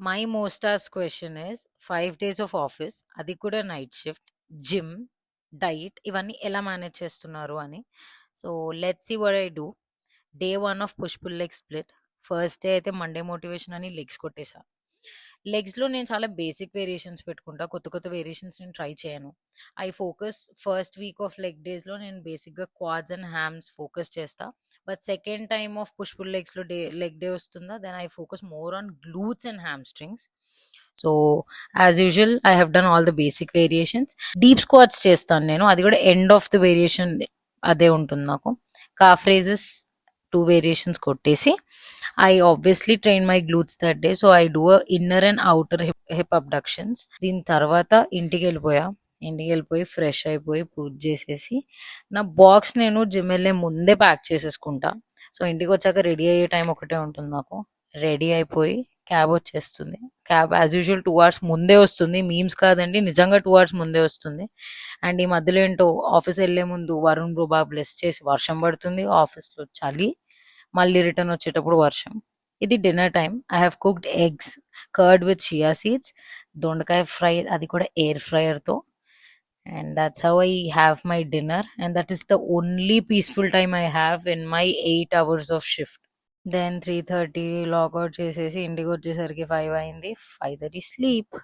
My most asked question is 5 days of office, అది కూడా night shift, gym, diet ఇవన్నీ ఎలా మేనేజ్ చేస్తున్నారు అని. So let's see what I do. Day 1 of push pull leg split. First day అయితే Monday motivation అని legs కొట్టేసా. లెగ్స్‌లో నేను చాలా బేసిక్ వేరియేషన్స్ పెట్టుకుంటా. కొత్త కొత్త వేరియేషన్స్ నేను ట్రై చేయను. I focus first week of leg డేస్‌లో నేను బేసిక్‌గా క్వాడ్స్ అండ్ హ్యామ్స్ ఫోకస్ చేస్తా. But second time of push pull లెగ్స్‌లో లెగ్ డే వస్తుందా, then I focus more on glutes and hamstrings. So as usual I have done all the basic variations. Deep squats చేస్తాను నేను, అది కూడా end of the variation అదే ఉంటుంది నాకు. Cough raises 2 variations కొట్టేసి I obviously train my glutes that day. So I do a inner and outer hip abductions. దీని తర్వాత ఇంటికి వెళ్ళిపోయి ఫ్రెష్ అయిపోయి పూజ చేసేసి నా బాక్స్ నేను జిమ్ వెళ్ళే ముందే ప్యాక్ చేసేసుకుంటా. సో ఇంటికి వచ్చాక రెడీ అయ్యే టైం ఒకటే ఉంటుంది నాకు. రెడీ అయిపోయి క్యాబ్ వచ్చేస్తుంది. క్యాబ్ యాజ్ యూజువల్ 2 hours ముందే వస్తుంది. మీమ్స్ కాదండి, నిజంగా 2 hours ముందే వస్తుంది. అండ్ ఈ మధ్యలో ఏంటో ఆఫీస్ వెళ్ళే ముందు వరుణ్ బాబా బ్లెస్ చేసి వర్షం పడుతుంది, ఆఫీస్లో చలి, మళ్ళీ రిటర్న్ వచ్చేటప్పుడు వర్షం. ఇది dinner time. I have cooked eggs, curd with chia seeds, దొండకాయ ఫ్రై, అది కూడా ఎయిర్ ఫ్రైయర్తో. And that's how I have my dinner. And that is the only peaceful time I have in my 8 hours of shift. Then 3:30 logout చేసేసి ఇంటికి వచ్చేసరికి 5 అయింది. 5:30 sleep.